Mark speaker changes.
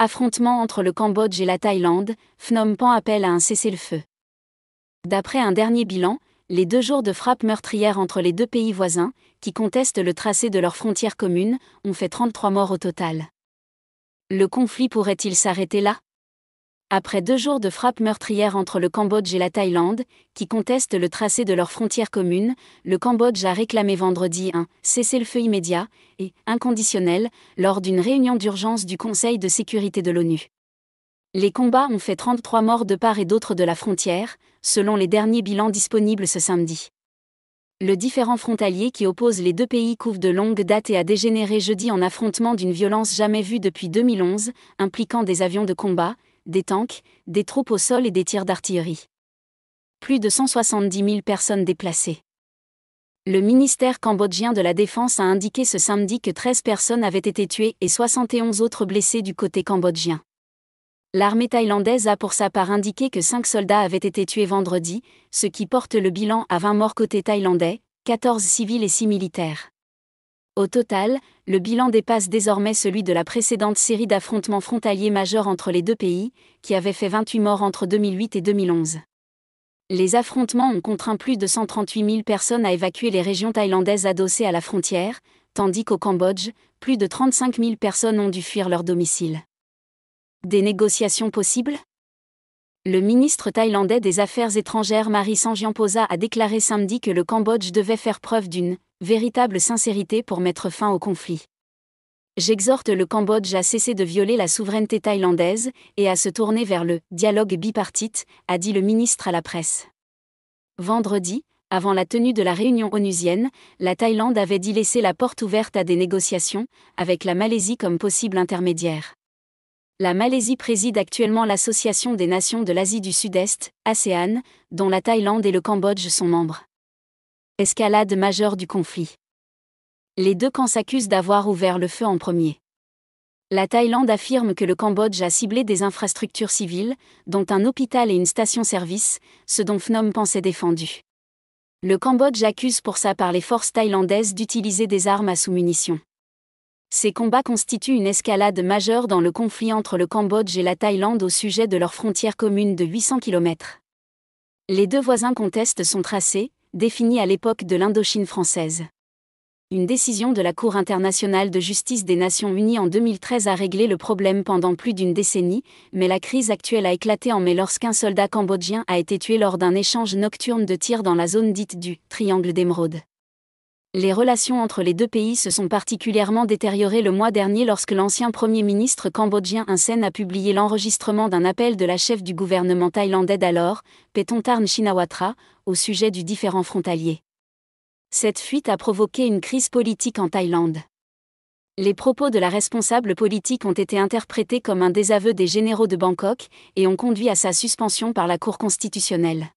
Speaker 1: Affrontement entre le Cambodge et la Thaïlande, Phnom Penh appelle à un cessez-le-feu. D'après un dernier bilan, les 2 jours de frappes meurtrières entre les deux pays voisins, qui contestent le tracé de leurs frontières communes, ont fait 33 morts au total. Le conflit pourrait-il s'arrêter là ? Après 2 jours de frappes meurtrières entre le Cambodge et la Thaïlande, qui contestent le tracé de leurs frontières communes, le Cambodge a réclamé vendredi un cessez-le-feu immédiat et inconditionnel lors d'une réunion d'urgence du Conseil de sécurité de l'ONU. Les combats ont fait 33 morts de part et d'autre de la frontière, selon les derniers bilans disponibles ce samedi. Le différend frontalier qui oppose les deux pays couvre de longue date et a dégénéré jeudi en affrontement d'une violence jamais vue depuis 2011, impliquant des avions de combat, des tanks, des troupes au sol et des tirs d'artillerie. Plus de 170 000 personnes déplacées. Le ministère cambodgien de la Défense a indiqué ce samedi que 13 personnes avaient été tuées et 71 autres blessées du côté cambodgien. L'armée thaïlandaise a pour sa part indiqué que 5 soldats avaient été tués vendredi, ce qui porte le bilan à 20 morts côté thaïlandais, 14 civils et 6 militaires. Au total, le bilan dépasse désormais celui de la précédente série d'affrontements frontaliers majeurs entre les deux pays, qui avait fait 28 morts entre 2008 et 2011. Les affrontements ont contraint plus de 138 000 personnes à évacuer les régions thaïlandaises adossées à la frontière, tandis qu'au Cambodge, plus de 35 000 personnes ont dû fuir leur domicile. Des négociations possibles ? Le ministre thaïlandais des Affaires étrangères Maris Sangiampongsa a déclaré samedi que le Cambodge devait faire preuve d'une véritable sincérité pour mettre fin au conflit. J'exhorte le Cambodge à cesser de violer la souveraineté thaïlandaise et à se tourner vers le dialogue bipartite, a dit le ministre à la presse. Vendredi, avant la tenue de la réunion onusienne, la Thaïlande avait dit laisser la porte ouverte à des négociations, avec la Malaisie comme possible intermédiaire. La Malaisie préside actuellement l'Association des Nations de l'Asie du Sud-Est, ASEAN, dont la Thaïlande et le Cambodge sont membres. Escalade majeure du conflit. Les deux camps s'accusent d'avoir ouvert le feu en premier. La Thaïlande affirme que le Cambodge a ciblé des infrastructures civiles, dont un hôpital et une station-service, ce dont Phnom Penh s'est défendu. Le Cambodge accuse pour sa part les forces thaïlandaises d'utiliser des armes à sous-munitions. Ces combats constituent une escalade majeure dans le conflit entre le Cambodge et la Thaïlande au sujet de leur frontière commune de 800 km. Les deux voisins contestent son tracé, défini à l'époque de l'Indochine française. Une décision de la Cour internationale de justice des Nations unies en 2013 a réglé le problème pendant plus d'une décennie, mais la crise actuelle a éclaté en mai lorsqu'un soldat cambodgien a été tué lors d'un échange nocturne de tirs dans la zone dite du « Triangle d'émeraude ». Les relations entre les deux pays se sont particulièrement détériorées le mois dernier lorsque l'ancien Premier ministre cambodgien Hun Sen a publié l'enregistrement d'un appel de la chef du gouvernement thaïlandais d'alors, Paetongtarn Shinawatra, au sujet du différend frontalier. Cette fuite a provoqué une crise politique en Thaïlande. Les propos de la responsable politique ont été interprétés comme un désaveu des généraux de Bangkok et ont conduit à sa suspension par la Cour constitutionnelle.